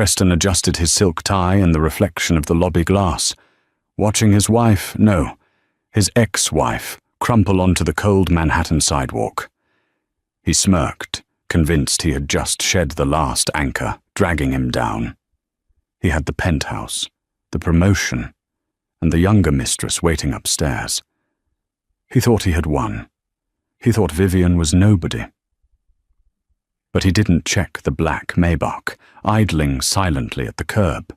Preston adjusted his silk tie in the reflection of the lobby glass, watching his wife, no, his ex-wife, crumple onto the cold Manhattan sidewalk. He smirked, convinced he had just shed the last anchor, dragging him down. He had the penthouse, the promotion, and the younger mistress waiting upstairs. He thought he had won. He thought Vivian was nobody. But he didn't check the black Maybach, idling silently at the curb.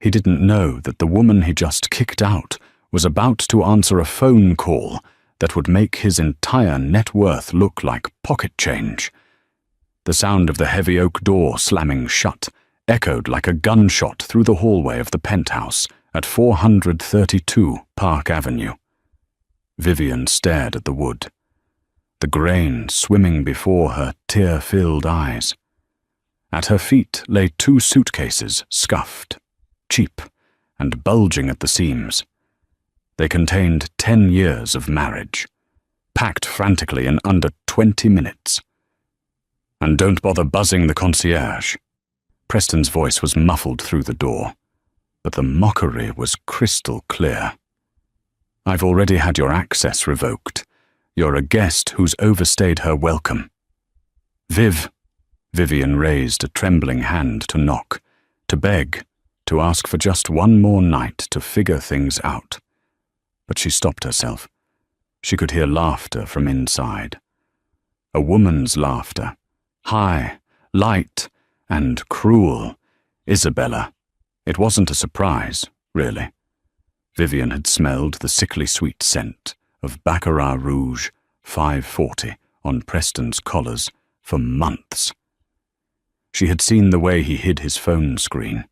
He didn't know that the woman he just kicked out was about to answer a phone call that would make his entire net worth look like pocket change. The sound of the heavy oak door slamming shut echoed like a gunshot through the hallway of the penthouse at 432 Park Avenue. Vivian stared at the wood, the grain swimming before her tear-filled eyes. At her feet lay 2 suitcases, scuffed, cheap, and bulging at the seams. They contained 10 years of marriage, packed frantically in under 20 minutes. And don't bother buzzing the concierge. Preston's voice was muffled through the door, but the mockery was crystal clear. I've already had your access revoked. You're a guest who's overstayed her welcome. Vivian raised a trembling hand to knock, to beg, to ask for just one more night to figure things out. But she stopped herself. She could hear laughter from inside. A woman's laughter, high, light, and cruel. Isabella. It wasn't a surprise, really. Vivian had smelled the sickly sweet scent of Baccarat Rouge 540 on Preston's collars for months. She had seen the way he hid his phone screen,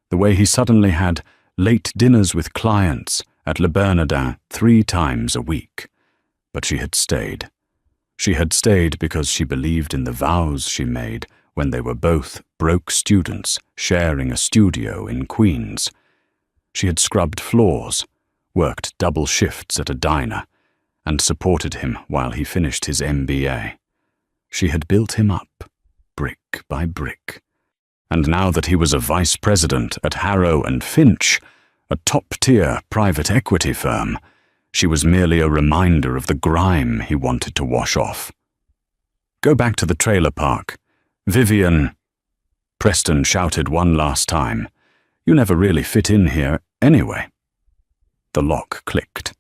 the way he suddenly had late dinners with clients at Le Bernardin 3 times a week. But she had stayed. She had stayed because she believed in the vows she made when they were both broke students sharing a studio in Queens. She had scrubbed floors, worked double shifts at a diner, and supported him while he finished his MBA. She had built him up, brick by brick. And now that he was a vice president at Harrow and Finch, a top-tier private equity firm, she was merely a reminder of the grime he wanted to wash off. Go back to the trailer park. Vivian, Preston shouted one last time. You never really fit in here anyway. The lock clicked.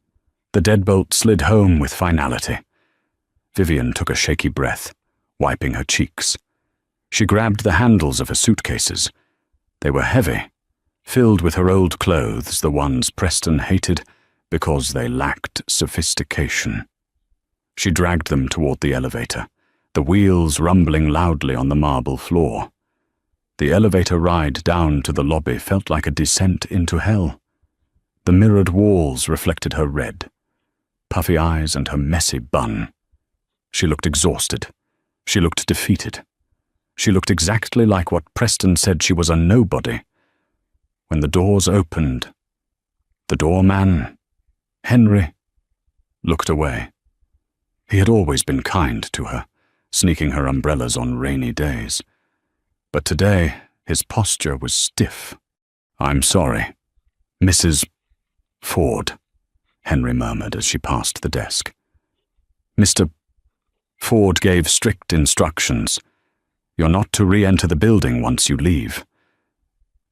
The deadbolt slid home with finality. Vivian took a shaky breath, wiping her cheeks. She grabbed the handles of her suitcases. They were heavy, filled with her old clothes, the ones Preston hated because they lacked sophistication. She dragged them toward the elevator, the wheels rumbling loudly on the marble floor. The elevator ride down to the lobby felt like a descent into hell. The mirrored walls reflected her red, puffy eyes and her messy bun. She looked exhausted. She looked defeated. She looked exactly like what Preston said she was, a nobody. When the doors opened, the doorman, Henry, looked away. He had always been kind to her, sneaking her umbrellas on rainy days. But today, his posture was stiff. I'm sorry, Mrs. Ford, Henry murmured as she passed the desk. Mr. Ford gave strict instructions. You're not to re-enter the building once you leave.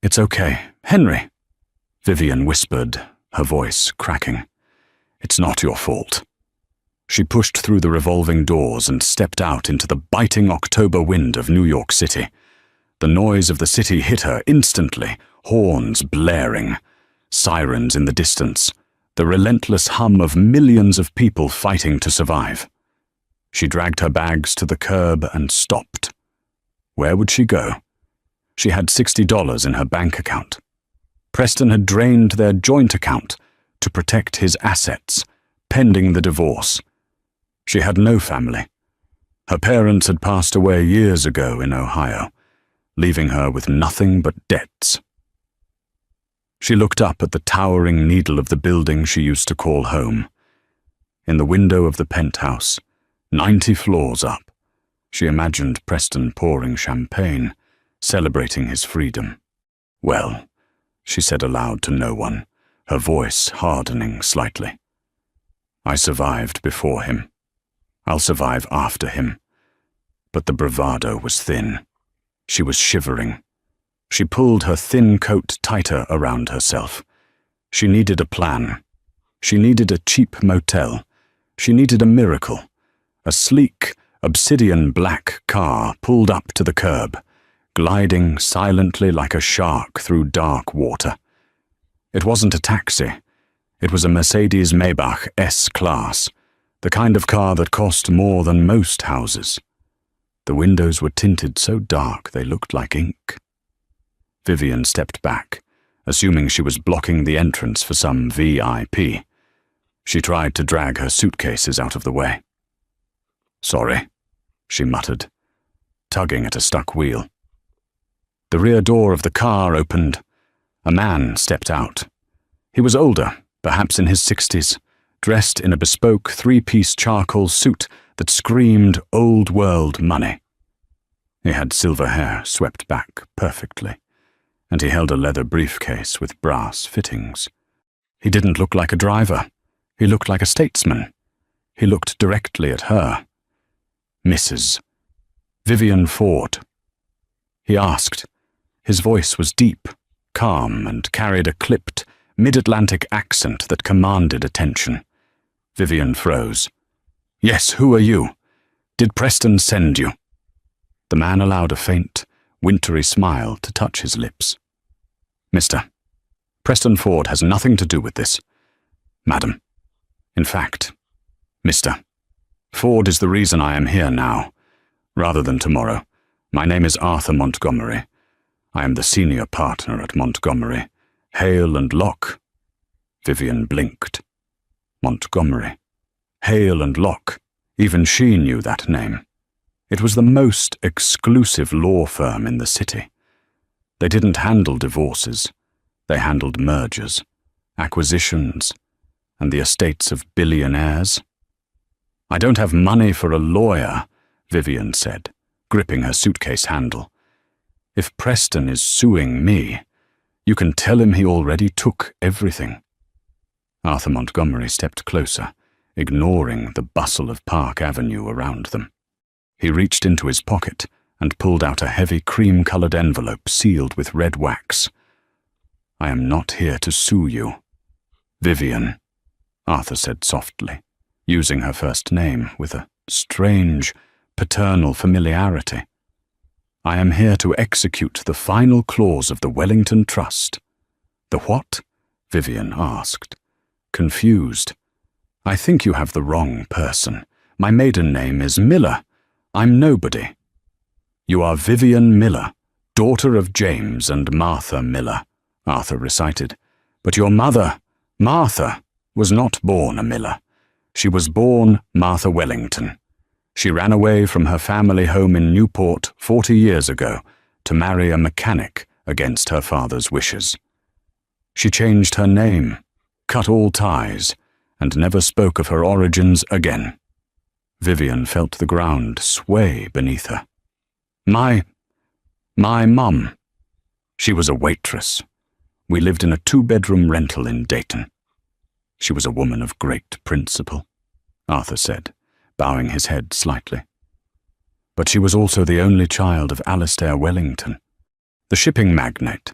It's okay, Henry, Vivian whispered, her voice cracking. It's not your fault. She pushed through the revolving doors and stepped out into the biting October wind of New York City. The noise of the city hit her instantly, horns blaring, sirens in the distance, the relentless hum of millions of people fighting to survive. She dragged her bags to the curb and stopped. Where would she go? She had $60 in her bank account. Preston had drained their joint account to protect his assets, pending the divorce. She had no family. Her parents had passed away years ago in Ohio, leaving her with nothing but debts. She looked up at the towering needle of the building she used to call home. In the window of the penthouse, 90 floors up, she imagined Preston pouring champagne, celebrating his freedom. "Well," she said aloud to no one, her voice hardening slightly. "I survived before him. I'll survive after him." But the bravado was thin. She was shivering. She pulled her thin coat tighter around herself. She needed a plan. She needed a cheap motel. She needed a miracle. A sleek, obsidian-black car pulled up to the curb, gliding silently like a shark through dark water. It wasn't a taxi. It was a Mercedes Maybach S-Class, the kind of car that cost more than most houses. The windows were tinted so dark they looked like ink. Vivian stepped back, assuming she was blocking the entrance for some VIP. She tried to drag her suitcases out of the way. "Sorry," she muttered, tugging at a stuck wheel. The rear door of the car opened. A man stepped out. He was older, perhaps in his 60s, dressed in a bespoke three-piece charcoal suit that screamed old-world money. He had silver hair swept back perfectly, and he held a leather briefcase with brass fittings. He didn't look like a driver. He looked like a statesman. He looked directly at her. "Mrs. Vivian Ford." He asked. His voice was deep, calm, and carried a clipped, mid-Atlantic accent that commanded attention. Vivian froze. "Yes, who are you? Did Preston send you?" The man allowed a faint, wintry smile to touch his lips. "Mr. Preston Ford has nothing to do with this. Madam. In fact, Mr. Ford is the reason I am here now, rather than tomorrow. My name is Arthur Montgomery. I am the senior partner at Montgomery, Hale and Locke." Vivian blinked. Montgomery. Hale and Locke. Even she knew that name. It was the most exclusive law firm in the city. They didn't handle divorces. They handled mergers, acquisitions, and the estates of billionaires. "I don't have money for a lawyer," Vivian said, gripping her suitcase handle. "If Preston is suing me, you can tell him he already took everything." Arthur Montgomery stepped closer, ignoring the bustle of Park Avenue around them. He reached into his pocket and pulled out a heavy cream-colored envelope sealed with red wax. "I am not here to sue you, Vivian," Arthur said softly, using her first name with a strange, paternal familiarity. "I am here to execute the final clause of the Wellington Trust." "The what?" Vivian asked, confused. "I think you have the wrong person. My maiden name is Miller. I'm nobody." "You are Vivian Miller, daughter of James and Martha Miller," Arthur recited. "But your mother, Martha, was not born a Miller. She was born Martha Wellington. She ran away from her family home in Newport 40 years ago to marry a mechanic against her father's wishes. She changed her name, cut all ties, and never spoke of her origins again." Vivian felt the ground sway beneath her. My mum. She was a waitress. We lived in a 2-bedroom rental in Dayton." "She was a woman of great principle," Arthur said, bowing his head slightly. "But she was also the only child of Alistair Wellington, the shipping magnate,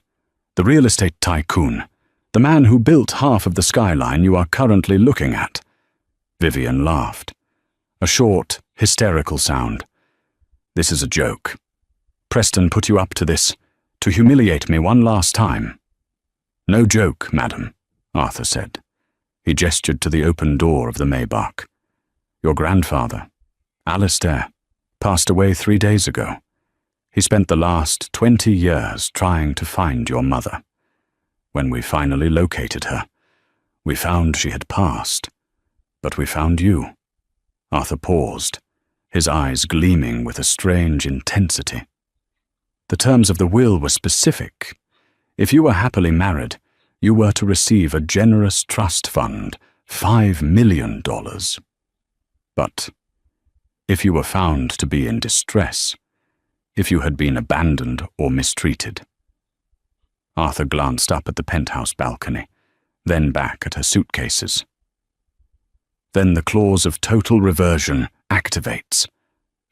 the real estate tycoon, the man who built half of the skyline you are currently looking at." Vivian laughed. A short, hysterical sound. "This is a joke. Preston put you up to this, to humiliate me one last time." "No joke, madam," Arthur said. He gestured to the open door of the Maybach. "Your grandfather, Alistair, passed away 3 days ago. He spent the last 20 years trying to find your mother. When we finally located her, we found she had passed, but we found you." Arthur paused, his eyes gleaming with a strange intensity. "The terms of the will were specific. If you were happily married, you were to receive a generous trust fund, $5 million. But if you were found to be in distress, if you had been abandoned or mistreated. Arthur glanced up at the penthouse balcony, then back at her suitcases. Then the clause of total reversion activates.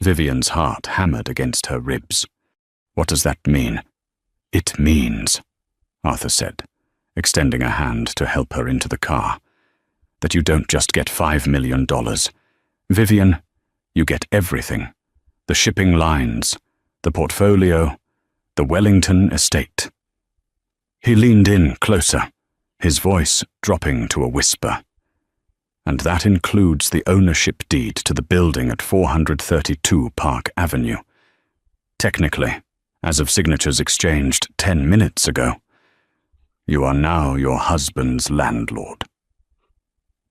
Vivian's heart hammered against her ribs. What does that mean? It means, Arthur said, extending a hand to help her into the car, that you don't just get $5 million. Vivian, you get everything. The shipping lines, the portfolio, the Wellington estate. He leaned in closer, his voice dropping to a whisper. And that includes the ownership deed to the building at 432 Park Avenue. Technically, as of signatures exchanged 10 minutes ago, you are now your husband's landlord.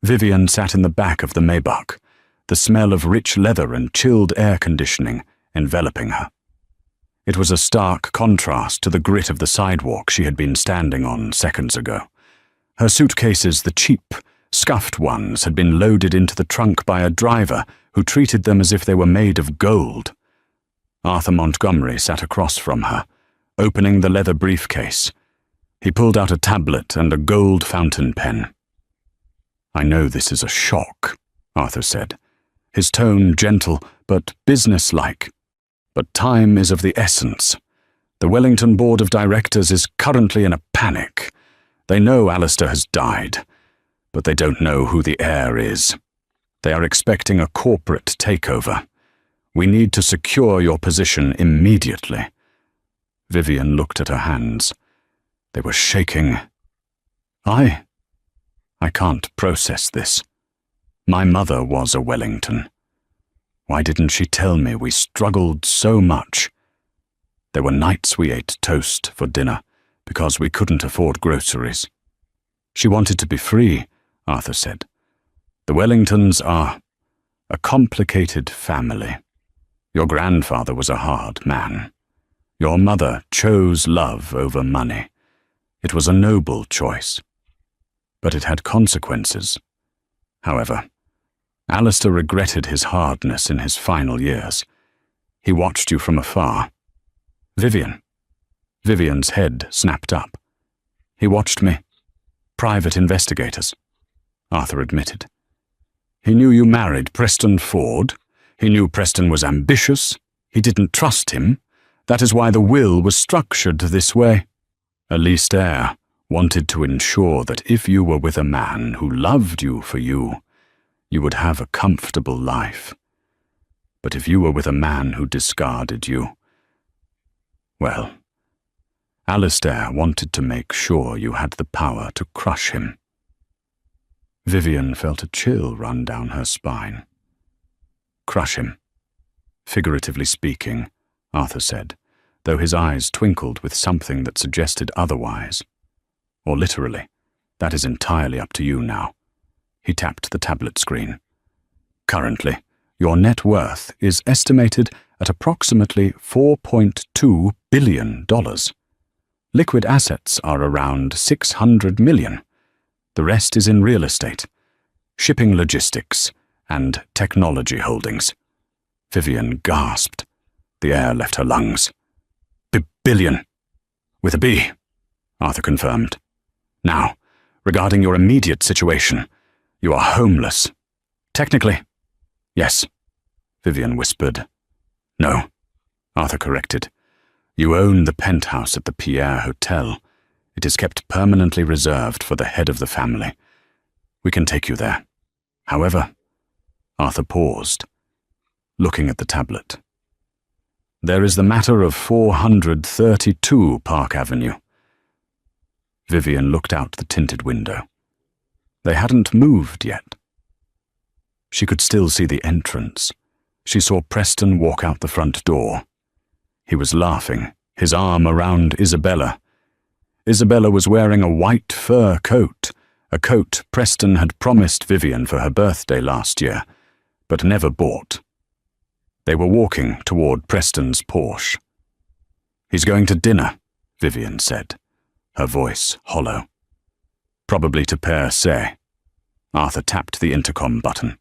Vivian sat in the back of the Maybach, the smell of rich leather and chilled air conditioning enveloping her. It was a stark contrast to the grit of the sidewalk she had been standing on seconds ago. Her suitcases, the cheap, scuffed ones, had been loaded into the trunk by a driver who treated them as if they were made of gold. Arthur Montgomery sat across from her, opening the leather briefcase. He pulled out a tablet and a gold fountain pen. "I know this is a shock," Arthur said, his tone gentle but businesslike. "But time is of the essence. The Wellington Board of Directors is currently in a panic. They know Alistair has died, but they don't know who the heir is. They are expecting a corporate takeover. We need to secure your position immediately." Vivian looked at her hands. They were shaking. I can't process this. My mother was a Wellington. Why didn't she tell me? We struggled so much. There were nights we ate toast for dinner because we couldn't afford groceries. She wanted to be free, Arthur said. The Wellingtons are a complicated family. Your grandfather was a hard man. Your mother chose love over money. It was a noble choice, but it had consequences. However, Alistair regretted his hardness in his final years. He watched you from afar. Vivian. Vivian's head snapped up. He watched me. Private investigators, Arthur admitted. He knew you married Preston Ford. He knew Preston was ambitious. He didn't trust him. That is why the will was structured this way. Alistair wanted to ensure that if you were with a man who loved you for you, you would have a comfortable life. But if you were with a man who discarded you, well, Alistair wanted to make sure you had the power to crush him. Vivian felt a chill run down her spine. Crush him. Figuratively speaking, Arthur said, though his eyes twinkled with something that suggested otherwise. Or literally, that is entirely up to you now. He tapped the tablet screen. Currently, your net worth is estimated at approximately $4.2 billion. Liquid assets are around $600 million. The rest is in real estate, shipping logistics, and technology holdings. Vivian gasped. The air left her lungs. Billion. With a B, Arthur confirmed. Now, regarding your immediate situation, you are homeless. Technically, yes, Vivian whispered. No, Arthur corrected. You own the penthouse at the Pierre Hotel. It is kept permanently reserved for the head of the family. We can take you there. However, Arthur paused, looking at the tablet. There is the matter of 432 Park Avenue. Vivian looked out the tinted window. They hadn't moved yet. She could still see the entrance. She saw Preston walk out the front door. He was laughing, his arm around Isabella. Isabella was wearing a white fur coat, a coat Preston had promised Vivian for her birthday last year, but never bought. They were walking toward Preston's Porsche. He's going to dinner, Vivian said, her voice hollow. Probably to Per Se. Arthur tapped the intercom button.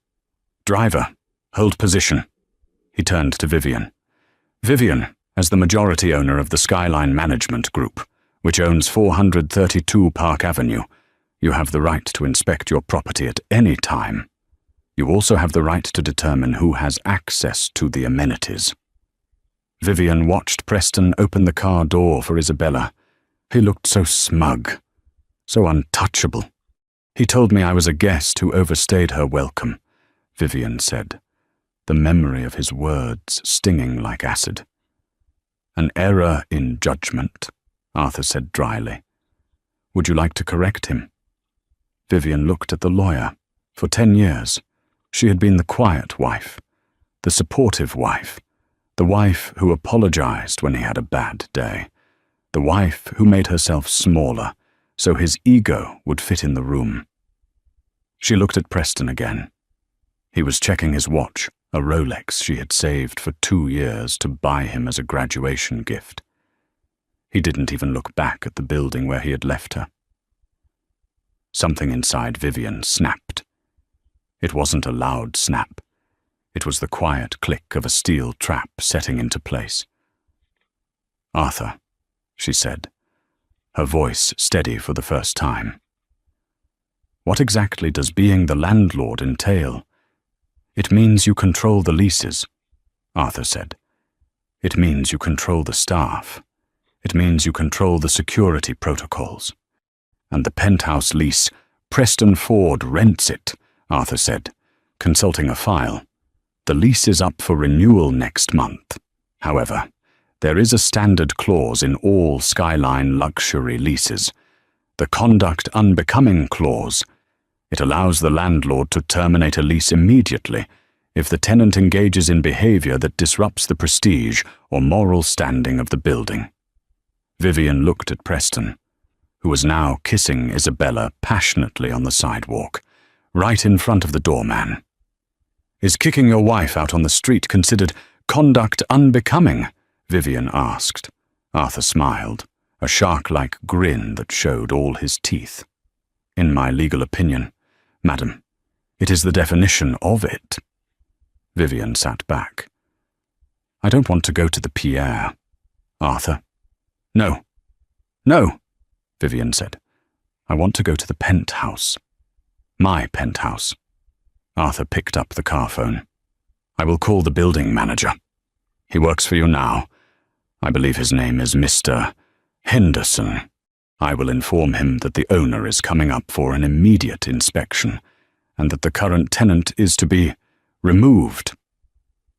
Driver, hold position. He turned to Vivian. Vivian, As the majority owner of the Skyline Management Group, which owns 432 Park Avenue, you have the right to inspect your property at any time. You also have the right to determine who has access to the amenities. Vivian watched Preston open the car door for Isabella. He looked so smug, so untouchable. He told me I was a guest who overstayed her welcome, Vivian said, the memory of his words stinging like acid. An error in judgment, Arthur said dryly. Would you like to correct him? Vivian looked at the lawyer. For 10 years, she had been the quiet wife, the supportive wife, the wife who apologized when he had a bad day, the wife who made herself smaller so his ego would fit in the room. She looked at Preston again. He was checking his watch, a Rolex she had saved for 2 years to buy him as a graduation gift. He didn't even look back at the building where he had left her. Something inside Vivian snapped. It wasn't a loud snap. It was the quiet click of a steel trap setting into place. Arthur, she said, her voice steady for the first time. What exactly does being the landlord entail? It means you control the leases, Arthur said. It means you control the staff. It means you control the security protocols. And the penthouse lease, Preston Ford rents it, Arthur said, consulting a file. The lease is up for renewal next month. However, there is a standard clause in all Skyline luxury leases, the conduct unbecoming clause. It allows the landlord to terminate a lease immediately if the tenant engages in behavior that disrupts the prestige or moral standing of the building. Vivian looked at Preston, who was now kissing Isabella passionately on the sidewalk, right in front of the doorman. Is kicking your wife out on the street considered conduct unbecoming? Vivian asked. Arthur smiled, a shark-like grin that showed all his teeth. In my legal opinion, madam, it is the definition of it. Vivian sat back. I don't want to go to the Pierre. Arthur. No. No, Vivian said. I want to go to the penthouse. My penthouse. Arthur picked up the car phone. I will call the building manager. He works for you now. I believe his name is Mr. Henderson. I will inform him that the owner is coming up for an immediate inspection and that the current tenant is to be removed.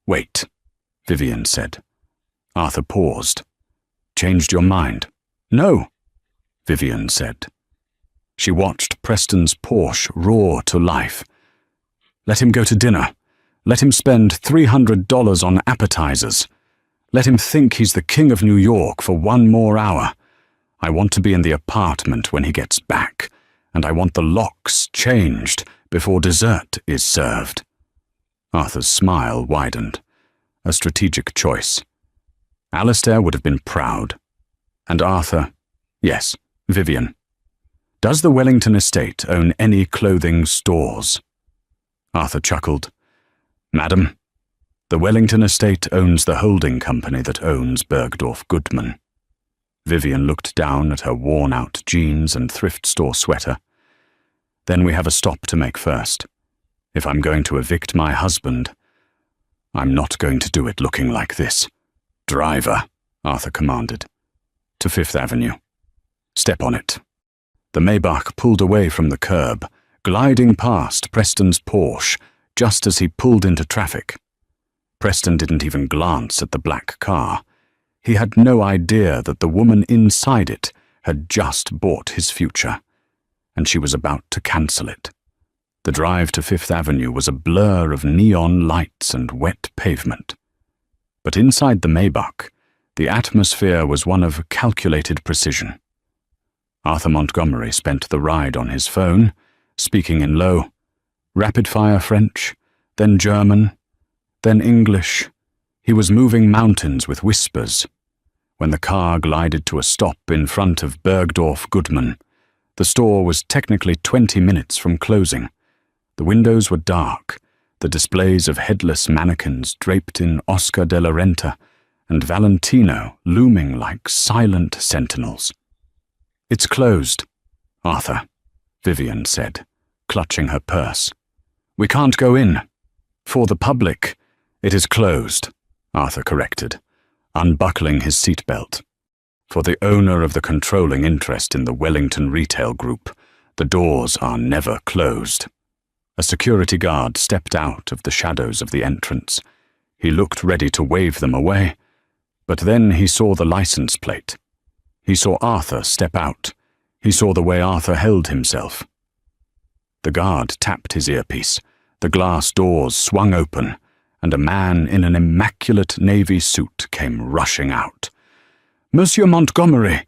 Wait, Vivian said. Arthur paused. Changed your mind? No, Vivian said. She watched Preston's Porsche roar to life. Let him go to dinner. Let him spend $300 on appetizers. Let him think he's the king of New York for 1 more hour. I want to be in the apartment when he gets back, and I want the locks changed before dessert is served. Arthur's smile widened. A strategic choice. Alistair would have been proud. And Arthur, yes, Vivian. Does the Wellington estate own any clothing stores? Arthur chuckled. Madam, the Wellington estate owns the holding company that owns Bergdorf Goodman. Vivian looked down at her worn-out jeans and thrift store sweater. Then we have a stop to make first. If I'm going to evict my husband, I'm not going to do it looking like this. Driver, Arthur commanded. To 5th Avenue. Step on it. The Maybach pulled away from the curb, gliding past Preston's Porsche just as he pulled into traffic. Preston didn't even glance at the black car. He had no idea that the woman inside it had just bought his future, and she was about to cancel it. The drive to 5th Avenue was a blur of neon lights and wet pavement. But inside the Maybach, the atmosphere was one of calculated precision. Arthur Montgomery spent the ride on his phone, speaking in low, rapid-fire French, then German, then English. He was moving mountains with whispers. When the car glided to a stop in front of Bergdorf Goodman, the store was technically 20 minutes from closing. The windows were dark, the displays of headless mannequins draped in Oscar de la Renta, and Valentino looming like silent sentinels. "It's closed, Arthur," Vivian said, clutching her purse. "We can't go in. For the public, it is closed," Arthur corrected, unbuckling his seatbelt. "For the owner of the controlling interest in the Wellington Retail Group, the doors are never closed." A security guard stepped out of the shadows of the entrance. He looked ready to wave them away, but then he saw the license plate. He saw Arthur step out. He saw the way Arthur held himself. The guard tapped his earpiece. The glass doors swung open, and a man in an immaculate navy suit came rushing out. "Monsieur Montgomery,"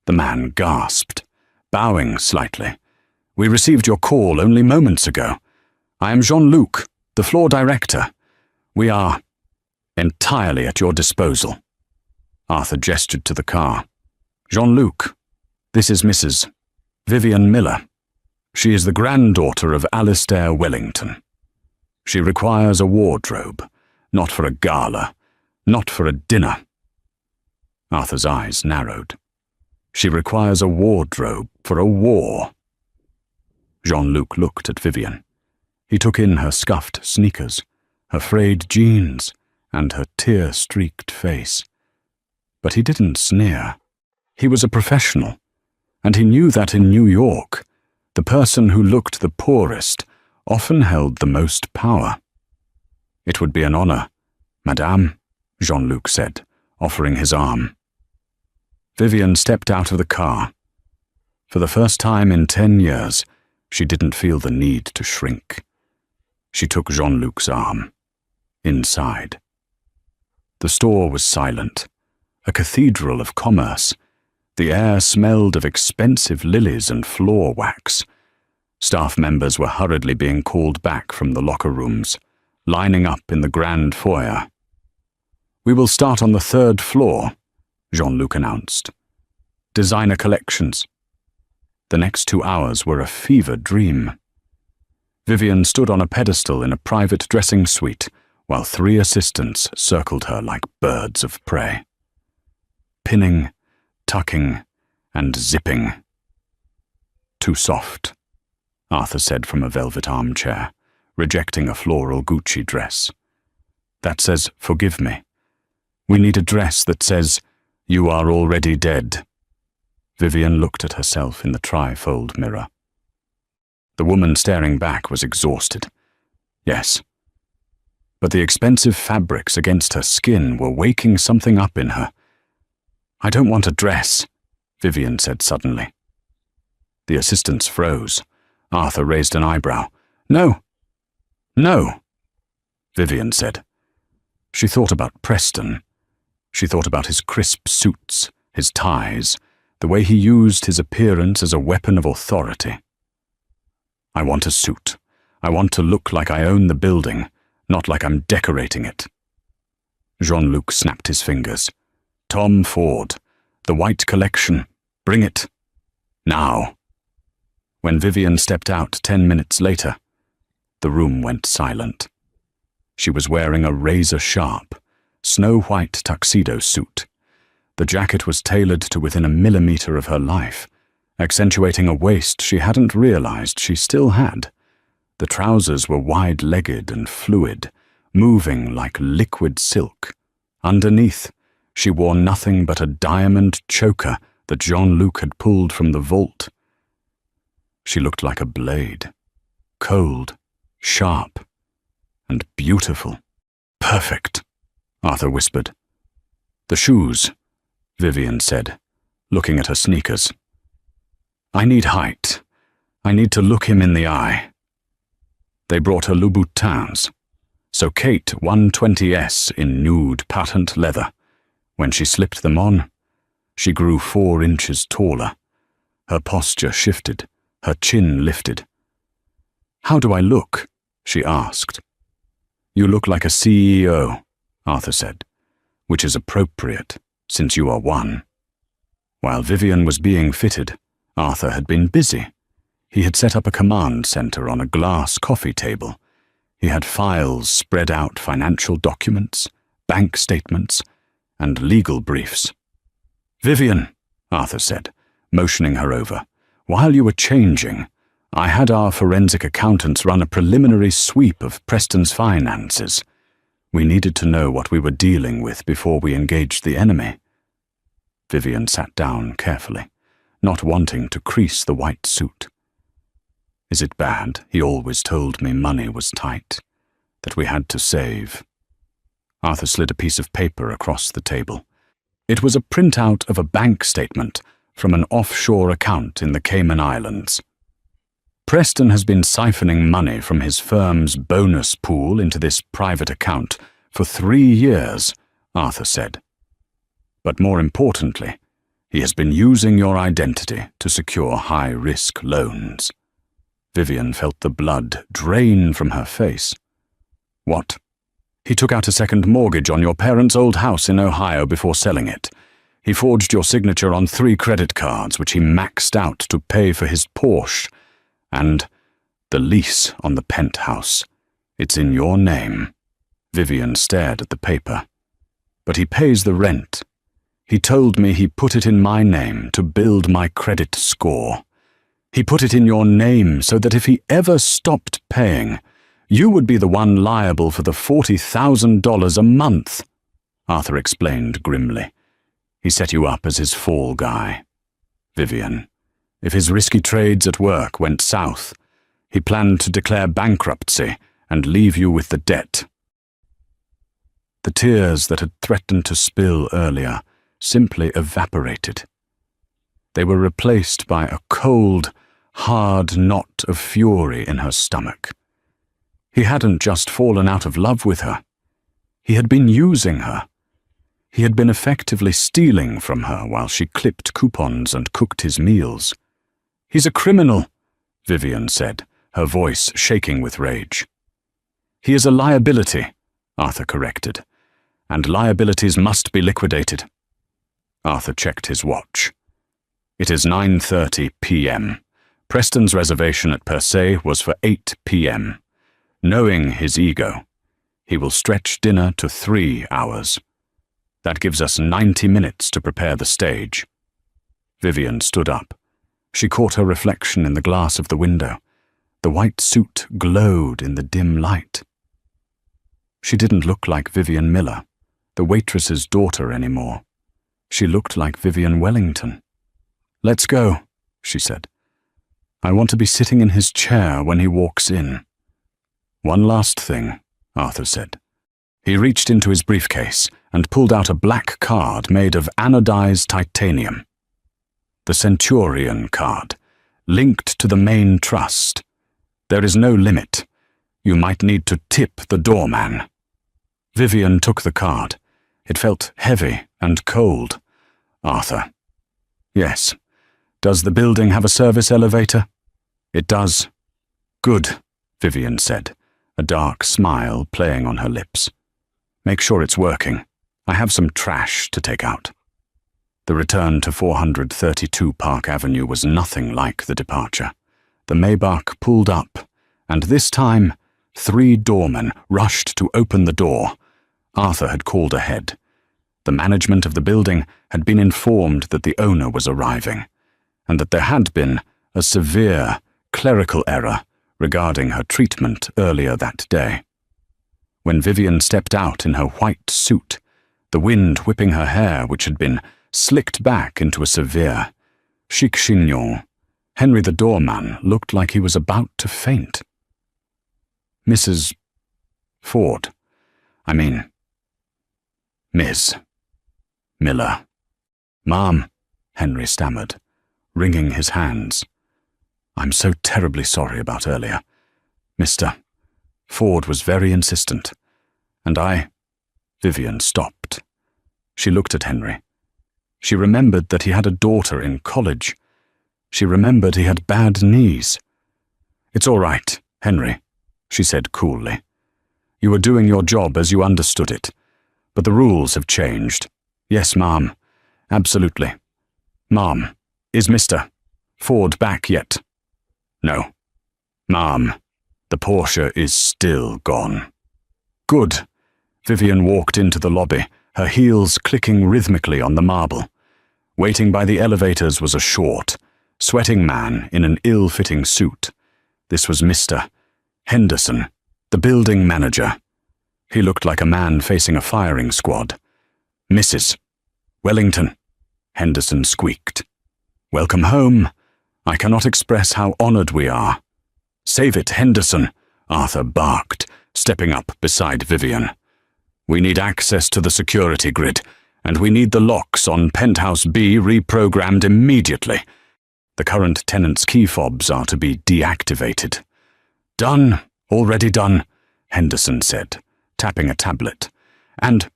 the man gasped, bowing slightly. "We received your call only moments ago. I am Jean-Luc, the floor director. We are entirely at your disposal." Arthur gestured to the car. "Jean-Luc, this is Mrs. Vivian Miller. She is the granddaughter of Alistair Wellington. She requires a wardrobe, not for a gala, not for a dinner." Arthur's eyes narrowed. "She requires a wardrobe for a war." Jean-Luc looked at Vivian. He took in her scuffed sneakers, her frayed jeans, and her tear-streaked face. But he didn't sneer. He was a professional, and he knew that in New York, the person who looked the poorest often held the most power. "It would be an honor, Madame," Jean-Luc said, offering his arm. Vivian stepped out of the car. For the first time in 10 years, she didn't feel the need to shrink. She took Jean-Luc's arm. Inside. The store was silent, a cathedral of commerce. The air smelled of expensive lilies and floor wax. Staff members were hurriedly being called back from the locker rooms, lining up in the grand foyer. "We will start on the 3rd floor," Jean-Luc announced. "Designer collections." The next 2 hours were a fever dream. Vivian stood on a pedestal in a private dressing suite, while 3 assistants circled her like birds of prey. Pinning, tucking, and zipping. "Too soft," Arthur said from a velvet armchair, rejecting a floral Gucci dress. "That says, forgive me. We need a dress that says, you are already dead." Vivian looked at herself in the tri-fold mirror. The woman staring back was exhausted. Yes. But the expensive fabrics against her skin were waking something up in her. "I don't want a dress," Vivian said suddenly. The assistants froze. Arthur raised an eyebrow. "No. No," Vivian said. She thought about Preston. She thought about his crisp suits, his ties, the way he used his appearance as a weapon of authority. "I want a suit. I want to look like I own the building, not like I'm decorating it." Jean-Luc snapped his fingers. "Tom Ford, the white collection, bring it. Now." When Vivian stepped out 10 minutes later, the room went silent. She was wearing a razor-sharp, snow-white tuxedo suit. The jacket was tailored to within a millimeter of her life, accentuating a waist she hadn't realized she still had. The trousers were wide-legged and fluid, moving like liquid silk. Underneath, she wore nothing but a diamond choker that Jean-Luc had pulled from the vault. She looked like a blade, cold, sharp, and beautiful. "Perfect," Arthur whispered. "The shoes," Vivian said, looking at her sneakers. "I need height. I need to look him in the eye." They brought her Louboutins, so Kate 120S in nude patent leather. When she slipped them on, she grew 4 inches taller. Her posture shifted, her chin lifted. "How do I look?" she asked. "You look like a CEO," Arthur said, "which is appropriate, since you are one." While Vivian was being fitted, Arthur had been busy. He had set up a command center on a glass coffee table. He had files spread out, financial documents, bank statements, and legal briefs. "Vivian," Arthur said, motioning her over, "while you were changing, I had our forensic accountants run a preliminary sweep of Preston's finances. We needed to know what we were dealing with before we engaged the enemy." Vivian sat down carefully, not wanting to crease the white suit. "Is it bad? He always told me money was tight, that we had to save." Arthur slid a piece of paper across the table. It was a printout of a bank statement from an offshore account in the Cayman Islands. "Preston has been siphoning money from his firm's bonus pool into this private account for 3 years," Arthur said. "But more importantly, he has been using your identity to secure high-risk loans." Vivian felt the blood drain from her face. "What?" "He took out a second mortgage on your parents' old house in Ohio before selling it. He forged your signature on 3 credit cards, which he maxed out to pay for his Porsche. And the lease on the penthouse. It's in your name." Vivian stared at the paper. "But he pays the rent. He told me he put it in my name to build my credit score. He put it in your name so that if he ever stopped paying, you would be the one liable for the $40,000 a month," Arthur explained grimly. "He set you up as his fall guy. Vivian, if his risky trades at work went south, he planned to declare bankruptcy and leave you with the debt." The tears that had threatened to spill earlier simply evaporated. They were replaced by a cold, hard knot of fury in her stomach. He hadn't just fallen out of love with her. He had been using her. He had been effectively stealing from her while she clipped coupons and cooked his meals. "He's a criminal," Vivian said, her voice shaking with rage. "He is a liability," Arthur corrected, "and liabilities must be liquidated." Arthur checked his watch. "It is 9:30 p.m. Preston's reservation at Per Se was for 8 p.m. Knowing his ego, he will stretch dinner to 3 hours. That gives us 90 minutes to prepare the stage." Vivian stood up. She caught her reflection in the glass of the window. The white suit glowed in the dim light. She didn't look like Vivian Miller, the waitress's daughter, anymore. She looked like Vivian Wellington. "Let's go," she said. "I want to be sitting in his chair when he walks in." "One last thing," Arthur said. He reached into his briefcase and pulled out a black card made of anodized titanium. The Centurion card, linked to the main trust. There is no limit. You might need to tip the doorman. Vivian took the card. It felt heavy and cold. "Arthur." "Yes. Does the building have a service elevator?" "It does." "Good," Vivian said, a dark smile playing on her lips. "Make sure it's working. I have some trash to take out." The return to 432 Park Avenue was nothing like the departure. The Maybach pulled up, and this time 3 doormen rushed to open the door. Arthur had called ahead. The management of the building had been informed that the owner was arriving, and that there had been a severe clerical error regarding her treatment earlier that day. When Vivian stepped out in her white suit, the wind whipping her hair, which had been slicked back into a severe chic chignon, Henry the doorman looked like he was about to faint. "Mrs. Ford. I mean, Miss Miller." "Ma'am," Henry stammered, wringing his hands. "I'm so terribly sorry about earlier. Mr. Ford was very insistent, and I—" Vivian stopped. She looked at Henry. She remembered that he had a daughter in college. She remembered he had bad knees. "It's all right, Henry," she said coolly. "You were doing your job as you understood it, but the rules have changed. Yes, ma'am. Absolutely. Ma'am, is Mr. Ford back yet?" "No. Ma'am, the Porsche is still gone." "Good." Vivian walked into the lobby, her heels clicking rhythmically on the marble. Waiting by the elevators was a short, sweating man in an ill-fitting suit. This was Mr. Henderson, the building manager. He looked like a man facing a firing squad. "Mrs. Wellington," Henderson squeaked. "Welcome home. I cannot express how honored we are." "Save it, Henderson," Arthur barked, stepping up beside Vivian. "We need access to the security grid, and we need the locks on Penthouse B reprogrammed immediately. The current tenant's key fobs are to be deactivated." "Done, already done," Henderson said, tapping a tablet. "And,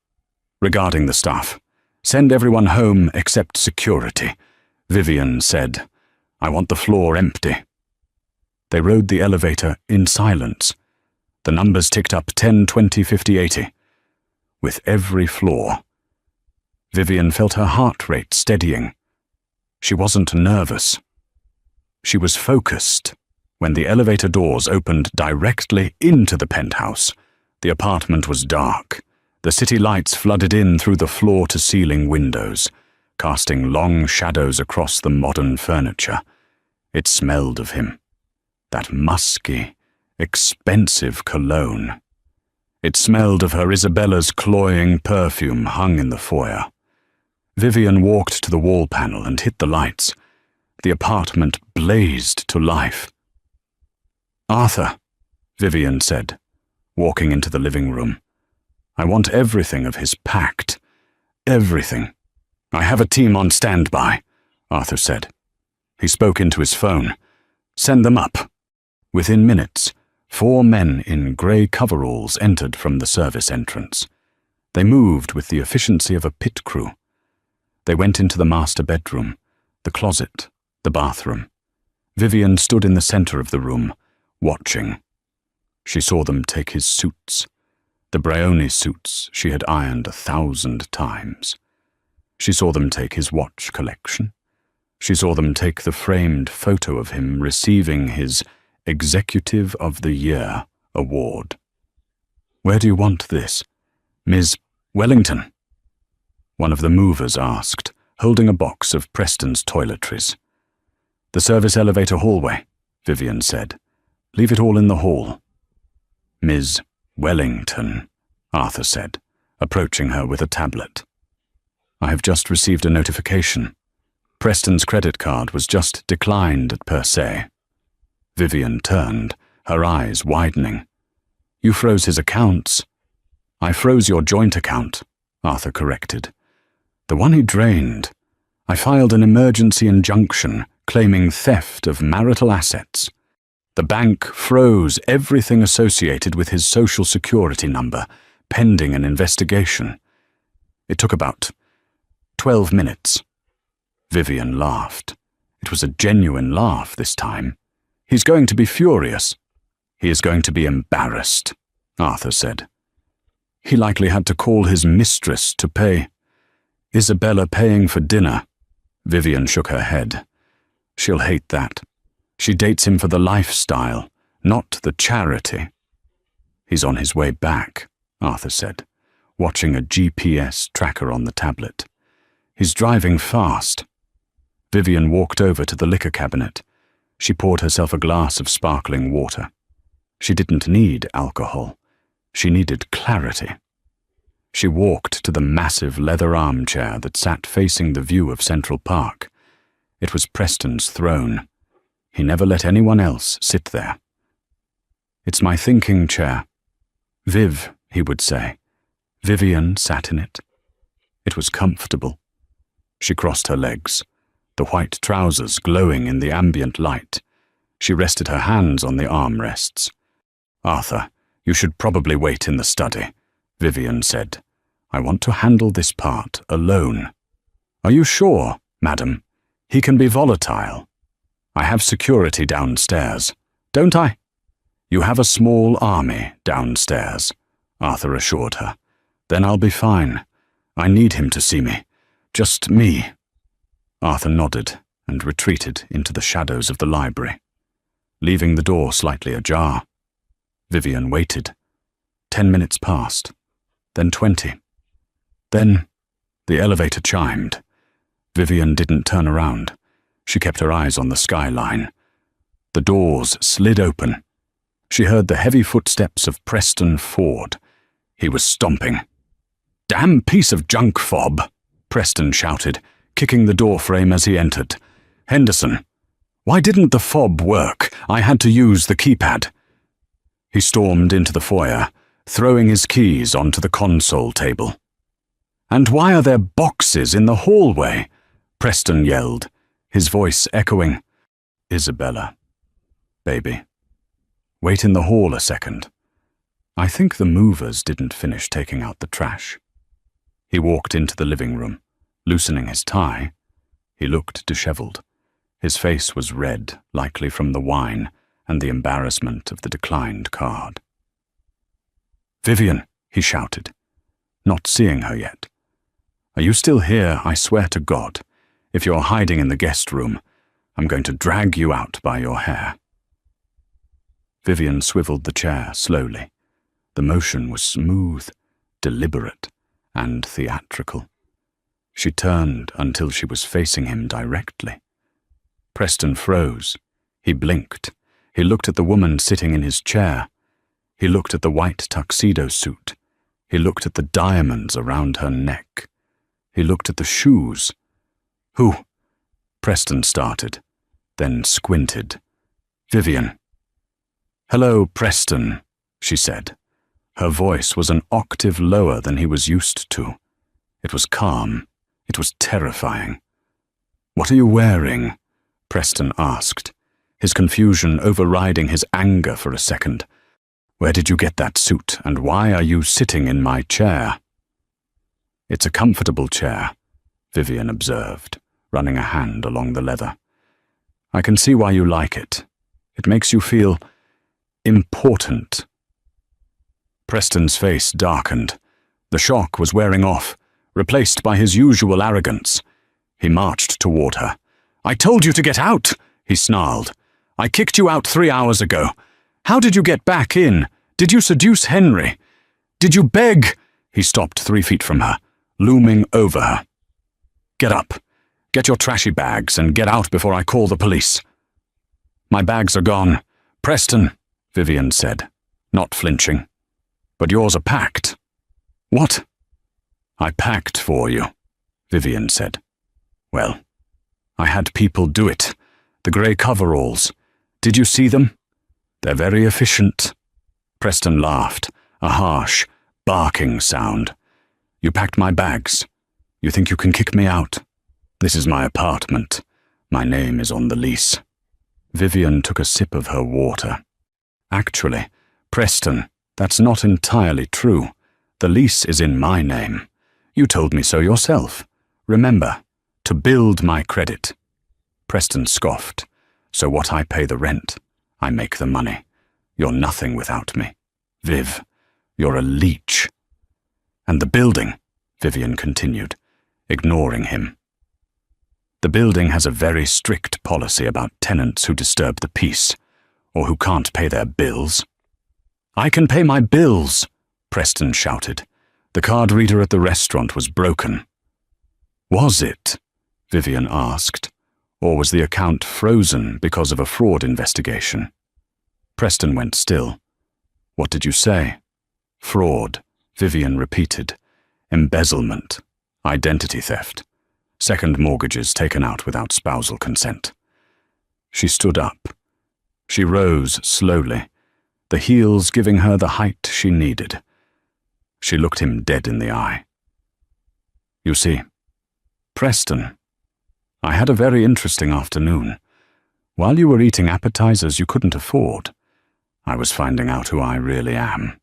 regarding the staff, send everyone home except security," Vivian said. "I want the floor empty." They rode the elevator in silence. The numbers ticked up 10, 20, 50, 80. With every floor, Vivian felt her heart rate steadying. She wasn't nervous. She was focused when the elevator doors opened directly into the penthouse. The apartment was dark. The city lights flooded in through the floor-to-ceiling windows, casting long shadows across the modern furniture. It smelled of him. That musky, expensive cologne. It smelled of her Isabella's cloying perfume hung in the foyer. Vivian walked to the wall panel and hit the lights. The apartment blazed to life. "Arthur," Vivian said, walking into the living room. "I want everything of his packed. Everything." "I have a team on standby," Arthur said. He spoke into his phone. "Send them up." Within minutes, 4 men in grey coveralls entered from the service entrance. They moved with the efficiency of a pit crew. They went into the master bedroom, the closet, the bathroom. Vivian stood in the center of the room, watching. She saw them take his suits, the Brioni suits she had ironed 1,000 times. She saw them take his watch collection. She saw them take the framed photo of him receiving his Executive of the Year award. "Where do you want this, Ms. Wellington?" one of the movers asked, holding a box of Preston's toiletries. "The service elevator hallway," Vivian said. "Leave it all in the hall." "Ms. Wellington," Arthur said, approaching her with a tablet. "I have just received a notification. Preston's credit card was just declined at Per Se." Vivian turned, her eyes widening. "You froze his accounts." "I froze your joint account," Arthur corrected. "The one he drained. I filed an emergency injunction claiming theft of marital assets. The bank froze everything associated with his social security number, pending an investigation. It took about 12 minutes. Vivian laughed. It was a genuine laugh this time. "He's going to be furious." "He is going to be embarrassed," Arthur said. "He likely had to call his mistress to pay." "Isabella paying for dinner." Vivian shook her head. "She'll hate that. She dates him for the lifestyle, not the charity." "He's on his way back," Arthur said, watching a GPS tracker on the tablet. "He's driving fast." Vivian walked over to the liquor cabinet. She poured herself a glass of sparkling water. She didn't need alcohol. She needed clarity. She walked to the massive leather armchair that sat facing the view of Central Park. It was Preston's throne. He never let anyone else sit there. "It's my thinking chair. Viv," he would say. Vivian sat in it. It was comfortable. She crossed her legs, the white trousers glowing in the ambient light. She rested her hands on the armrests. "Arthur, you should probably wait in the study," Vivian said. "I want to handle this part alone." "Are you sure, madam? He can be volatile." "I have security downstairs, don't I?" "You have a small army downstairs," Arthur assured her. "Then I'll be fine. I need him to see me. Just me." Arthur nodded and retreated into the shadows of the library, leaving the door slightly ajar. Vivian waited. 10 minutes passed, then 20. Then the elevator chimed. Vivian didn't turn around. She kept her eyes on the skyline. The doors slid open. She heard the heavy footsteps of Preston Ford. He was stomping. "Damn piece of junk fob!" Preston shouted, kicking the door frame as he entered. "Henderson, why didn't the fob work? I had to use the keypad." He stormed into the foyer, throwing his keys onto the console table. "And why are there boxes in the hallway?" Preston yelled, his voice echoing. "Isabella, baby, wait in the hall a second. I think the movers didn't finish taking out the trash." He walked into the living room, loosening his tie. He looked disheveled. His face was red, likely from the wine and the embarrassment of the declined card. "Vivian," he shouted, not seeing her yet. "Are you still here? I swear to God. If you're hiding in the guest room, I'm going to drag you out by your hair." Vivian swiveled the chair slowly. The motion was smooth, deliberate, and theatrical. She turned until she was facing him directly. Preston froze. He blinked. He looked at the woman sitting in his chair. He looked at the white tuxedo suit. He looked at the diamonds around her neck. He looked at the shoes. "Who?" Preston started, then squinted. "Vivian." "Hello, Preston," she said. Her voice was an octave lower than he was used to. It was calm. It was terrifying. "What are you wearing?" Preston asked, his confusion overriding his anger for a second. "Where did you get that suit, and why are you sitting in my chair?" "It's a comfortable chair," Vivian observed, running a hand along the leather. "I can see why you like it. It makes you feel important." Preston's face darkened. The shock was wearing off, replaced by his usual arrogance. He marched toward her. "I told you to get out," he snarled. "I kicked you out 3 hours ago. How did you get back in? Did you seduce Henry? Did you beg?" He stopped 3 feet from her, looming over her. "Get up. Get your trashy bags and get out before I call the police." "My bags are gone. Preston," Vivian said, not flinching. "But yours are packed." "What?" "I packed for you," Vivian said. "Well, I had people do it. The grey coveralls. Did you see them? They're very efficient." Preston laughed, a harsh, barking sound. "You packed my bags. You think you can kick me out? This is my apartment. My name is on the lease." Vivian took a sip of her water. "Actually, Preston, that's not entirely true. The lease is in my name. You told me so yourself. Remember, to build my credit." Preston scoffed. "So what I pay the rent, I make the money. You're nothing without me. Viv, you're a leech." "And the building," Vivian continued, ignoring him. "The building has a very strict policy about tenants who disturb the peace, or who can't pay their bills." "I can pay my bills," Preston shouted. The card reader at the restaurant was broken. "Was it?" Vivian asked. "Or was the account frozen because of a fraud investigation?" Preston went still. "What did you say?" "Fraud," Vivian repeated. "Embezzlement. Identity theft. Second mortgages taken out without spousal consent." She stood up. She rose slowly, the heels giving her the height she needed. She looked him dead in the eye. "You see, Preston, I had a very interesting afternoon. While you were eating appetizers you couldn't afford, I was finding out who I really am."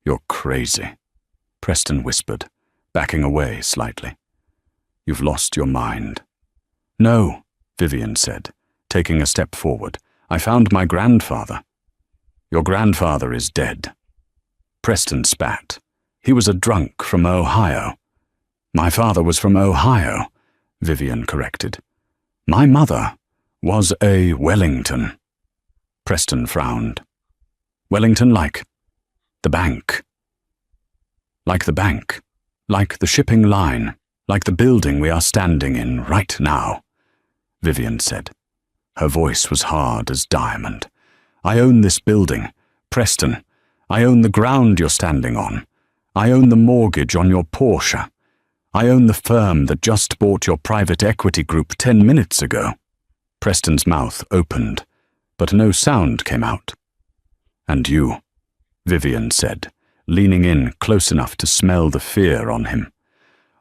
"You're crazy," Preston whispered, backing away slightly. "You've lost your mind." "No," Vivian said, taking a step forward. "I found my grandfather." "Your grandfather is dead." Preston spat. "He was a drunk from Ohio." "My father was from Ohio," Vivian corrected. "My mother was a Wellington." Preston frowned. "Wellington like the bank?" "Like the bank. Like the shipping line, like the building we are standing in right now, Vivian said. Her voice was hard as diamond. I own this building, Preston. I own the ground you're standing on. I own the mortgage on your Porsche. I own the firm that just bought your private equity group 10 minutes ago. Preston's mouth opened, but no sound came out. And you, Vivian said, leaning in close enough to smell the fear on him,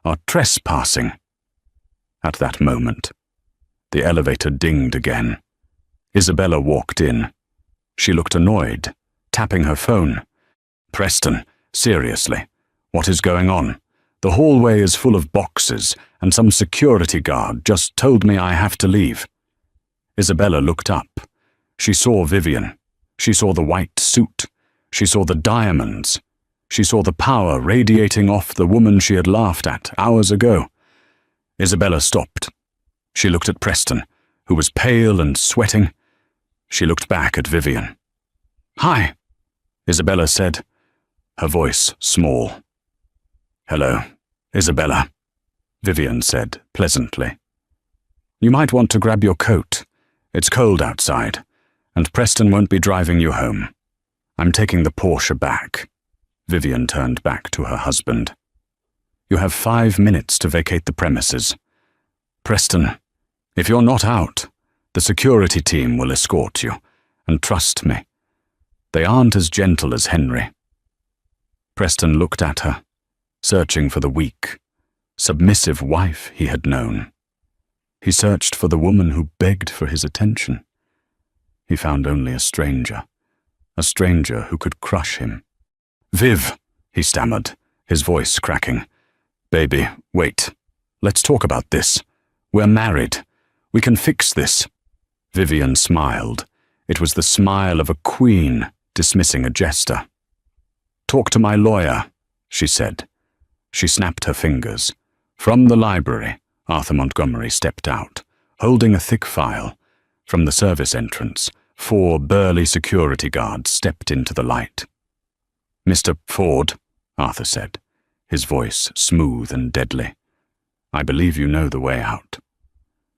are trespassing. At that moment, the elevator dinged again. Isabella walked in. She looked annoyed, tapping her phone. Preston, seriously, what is going on? The hallway is full of boxes, and some security guard just told me I have to leave. Isabella looked up. She saw Vivian. She saw the white suit. She saw the diamonds. She saw the power radiating off the woman she had laughed at hours ago. Isabella stopped. She looked at Preston, who was pale and sweating. She looked back at Vivian. "Hi," Isabella said, her voice small. "Hello, Isabella," Vivian said pleasantly. "You might want to grab your coat. It's cold outside, and Preston won't be driving you home. I'm taking the Porsche back." Vivian turned back to her husband. "You have 5 minutes to vacate the premises. Preston, if you're not out, the security team will escort you, and trust me, they aren't as gentle as Henry." Preston looked at her, searching for the weak, submissive wife he had known. He searched for the woman who begged for his attention. He found only a stranger who could crush him. "Viv," he stammered, his voice cracking. "Baby, wait. Let's talk about this. We're married. We can fix this." Vivian smiled. It was the smile of a queen dismissing a jester. "Talk to my lawyer," she said. She snapped her fingers. From the library, Arthur Montgomery stepped out, holding a thick file. From the service entrance, 4 burly security guards stepped into the light. "Mr. Ford," Arthur said, his voice smooth and deadly, "I believe you know the way out."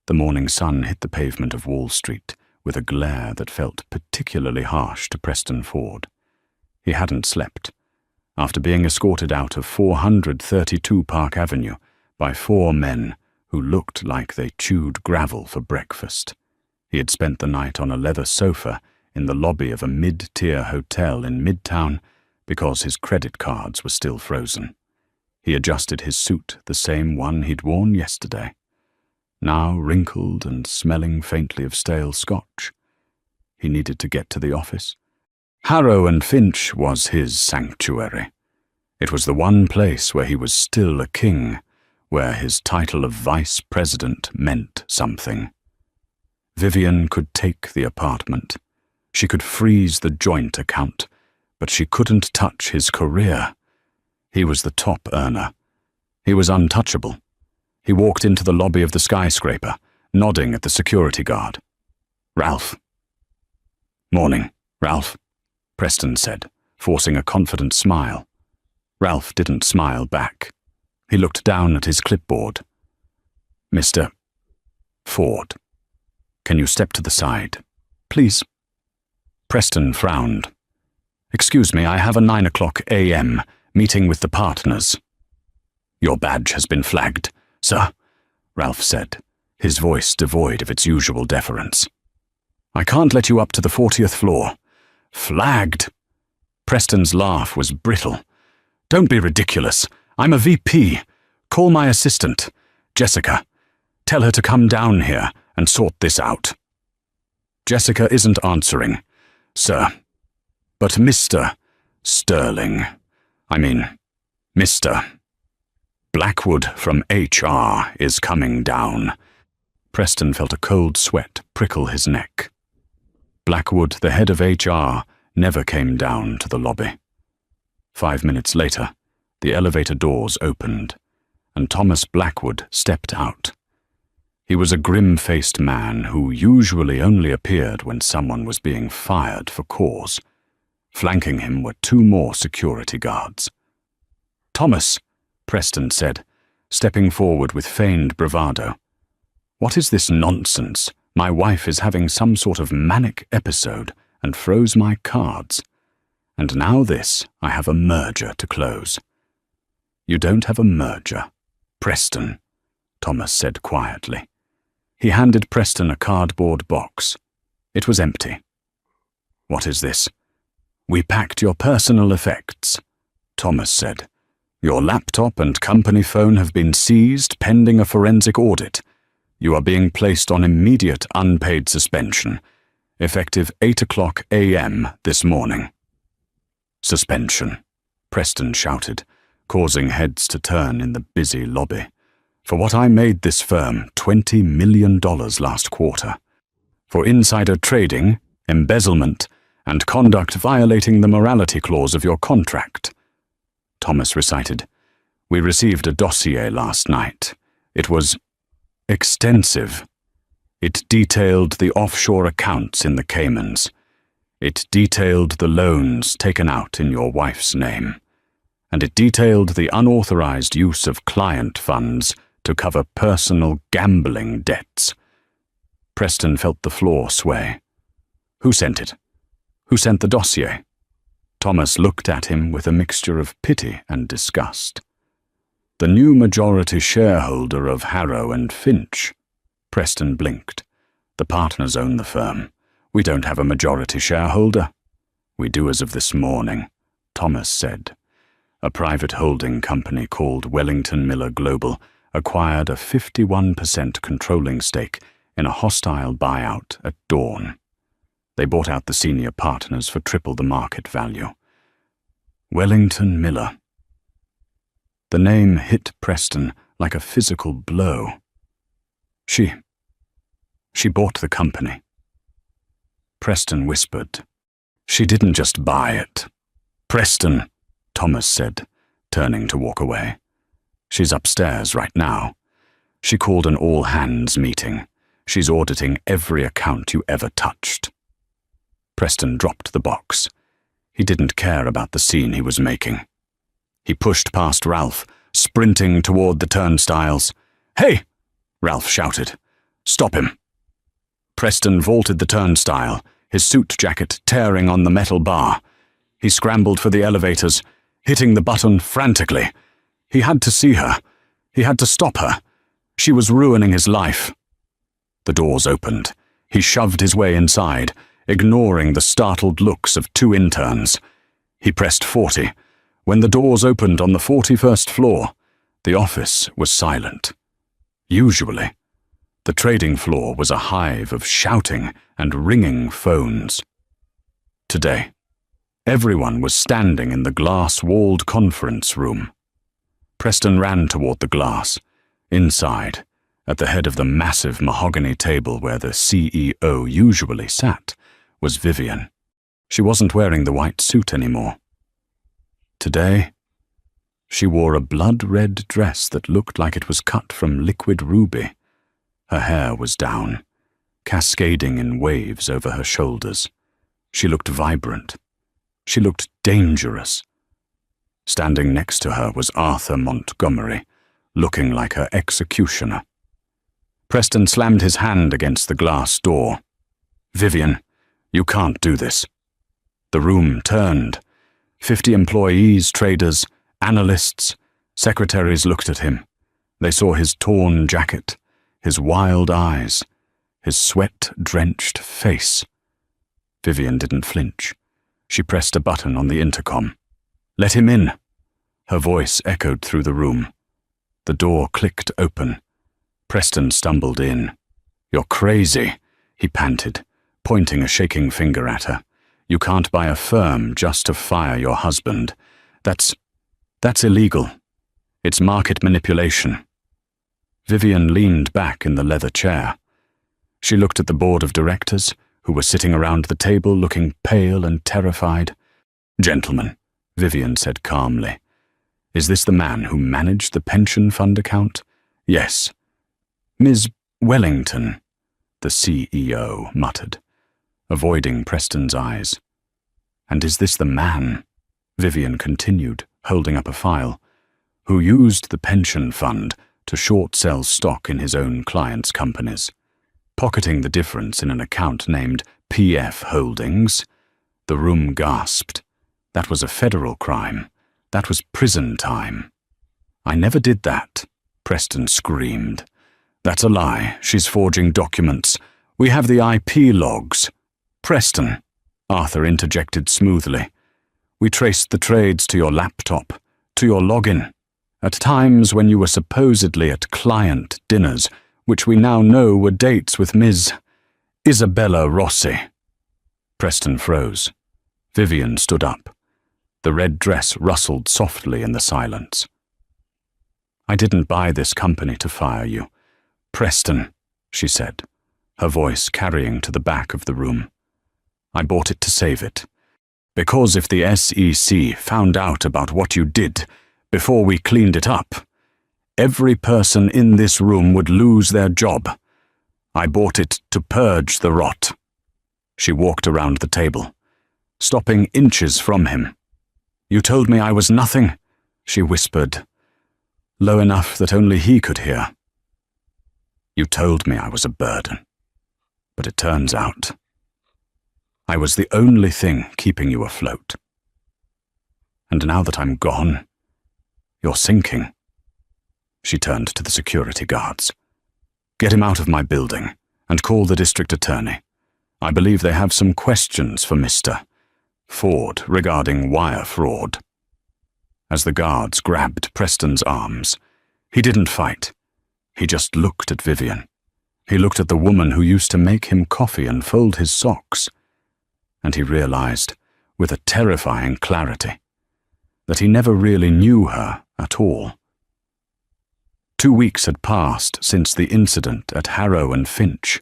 The morning sun hit the pavement of Wall Street with a glare that felt particularly harsh to Preston Ford. He hadn't slept. After being escorted out of 432 Park Avenue by 4 men who looked like they chewed gravel for breakfast, he had spent the night on a leather sofa in the lobby of a mid-tier hotel in Midtown because his credit cards were still frozen. He adjusted his suit, the same one he'd worn yesterday, now wrinkled and smelling faintly of stale scotch. He needed to get to the office. Harrow and Finch was his sanctuary. It was the one place where he was still a king, where his title of vice president meant something. Vivian could take the apartment. She could freeze the joint account, but she couldn't touch his career. He was the top earner. He was untouchable. He walked into the lobby of the skyscraper, nodding at the security guard. "Ralph." "Morning, Ralph," Preston said, forcing a confident smile. Ralph didn't smile back. He looked down at his clipboard. "Mr. Ford, can you step to the side, please?" Preston frowned. "Excuse me, I have a 9 a.m. meeting with the partners." "Your badge has been flagged, sir," Ralph said, his voice devoid of its usual deference. "I can't let you up to the 40th floor. "Flagged?" Preston's laugh was brittle. "Don't be ridiculous. I'm a VP. Call my assistant, Jessica. Tell her to come down here and sort this out." "Jessica isn't answering, sir. But Mr. Sterling, Mr. Blackwood from HR is coming down." Preston felt a cold sweat prickle his neck. Blackwood, the head of HR, never came down to the lobby. 5 minutes later, the elevator doors opened, and Thomas Blackwood stepped out. He was a grim-faced man who usually only appeared when someone was being fired for cause. Flanking him were 2 more security guards. "Thomas," Preston said, stepping forward with feigned bravado. "What is this nonsense? My wife is having some sort of manic episode and froze my cards. And now this, I have a merger to close." "You don't have a merger, Preston," Thomas said quietly. He handed Preston a cardboard box. It was empty. "What is this?" "We packed your personal effects," Thomas said. "Your laptop and company phone have been seized pending a forensic audit. You are being placed on immediate unpaid suspension, effective 8:00 a.m. this morning." "Suspension," Preston shouted, causing heads to turn in the busy lobby. "For what I made this firm $20 million last quarter. For insider trading, embezzlement, and conduct violating the morality clause of your contract." Thomas recited, "We received a dossier last night. It was extensive. It detailed the offshore accounts in the Caymans. It detailed the loans taken out in your wife's name. And it detailed the unauthorized use of client funds to cover personal gambling debts." Preston felt the floor sway. "Who sent it? Who sent the dossier?" Thomas looked at him with a mixture of pity and disgust. "The new majority shareholder of Harrow and Finch." Preston blinked. "The partners own the firm. We don't have a majority shareholder." "We do as of this morning," Thomas said. "A private holding company called Wellington Miller Global acquired a 51% controlling stake in a hostile buyout at dawn. They bought out the senior partners for triple the market value." Wellington Miller. The name hit Preston like a physical blow. She bought the company. Preston whispered. "She didn't just buy it." "Preston," Thomas said, turning to walk away. "She's upstairs right now. She called an all-hands meeting. She's auditing every account you ever touched." Preston dropped the box. He didn't care about the scene he was making. He pushed past Ralph, sprinting toward the turnstiles. "Hey!" Ralph shouted. "Stop him." Preston vaulted the turnstile, his suit jacket tearing on the metal bar. He scrambled for the elevators, hitting the button frantically. He had to see her. He had to stop her. She was ruining his life. The doors opened. He shoved his way inside, ignoring the startled looks of two interns. He pressed 40. When the doors opened on the 41st floor, the office was silent. Usually, the trading floor was a hive of shouting and ringing phones. Today, everyone was standing in the glass-walled conference room. Preston ran toward the glass. Inside, at the head of the massive mahogany table where the CEO usually sat, was Vivian. She wasn't wearing the white suit anymore. Today, she wore a blood-red dress that looked like it was cut from liquid ruby. Her hair was down, cascading in waves over her shoulders. She looked vibrant. She looked dangerous. Standing next to her was Arthur Montgomery, looking like her executioner. Preston slammed his hand against the glass door. "Vivian, you can't do this." The room turned. 50 employees, traders, analysts, secretaries looked at him. They saw his torn jacket, his wild eyes, his sweat-drenched face. Vivian didn't flinch. She pressed a button on the intercom. "Let him in." Her voice echoed through the room. The door clicked open. Preston stumbled in. "You're crazy," he panted, pointing a shaking finger at her. "You can't buy a firm just to fire your husband. That's illegal. It's market manipulation." Vivian leaned back in the leather chair. She looked at the board of directors, who were sitting around the table looking pale and terrified. "Gentlemen," Vivian said calmly, "is this the man who managed the pension fund account?" "Yes." "Ms. Wellington," the CEO muttered, avoiding Preston's eyes. "And is this the man?" Vivian continued, holding up a file. who used the pension fund to short-sell stock in his own clients' companies, pocketing the difference in an account named PF Holdings. The room gasped. That was a federal crime. That was prison time. "I never did that," Preston screamed. "That's a lie. She's forging documents. We have the IP logs." "Preston," Arthur interjected smoothly, "we traced the trades to your laptop, to your login, at times when you were supposedly at client dinners, which we now know were dates with Ms. Isabella Rossi." Preston froze. Vivian stood up. The red dress rustled softly in the silence. "I didn't buy this company to fire you, Preston," she said, her voice carrying to the back of the room. "I bought it to save it. Because if the SEC found out about what you did before we cleaned it up, every person in this room would lose their job. I bought it to purge the rot." She walked around the table, stopping inches from him. "You told me I was nothing," she whispered, low enough that only he could hear. "You told me I was a burden. But it turns out I was the only thing keeping you afloat. And now that I'm gone, you're sinking." She turned to the security guards. "Get him out of my building and call the district attorney. I believe they have some questions for Mr. Ford regarding wire fraud." As the guards grabbed Preston's arms, he didn't fight. He just looked at Vivian. He looked at the woman who used to make him coffee and fold his socks. And he realized, with a terrifying clarity, that he never really knew her at all. 2 weeks had passed since the incident at Harrow and Finch.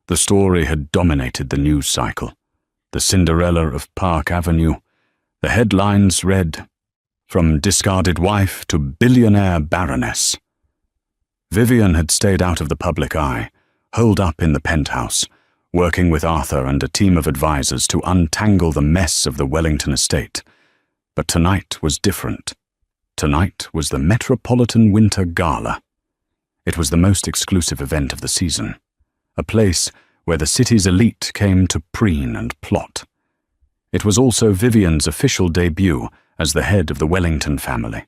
The story had dominated the news cycle. The Cinderella of Park Avenue. The headlines read, "From discarded wife to billionaire baroness." Vivian had stayed out of the public eye, holed up in the penthouse, working with Arthur and a team of advisors to untangle the mess of the Wellington estate. But tonight was different. Tonight was the Metropolitan Winter Gala. It was the most exclusive event of the season, a place where the city's elite came to preen and plot. It was also Vivian's official debut as the head of the Wellington family.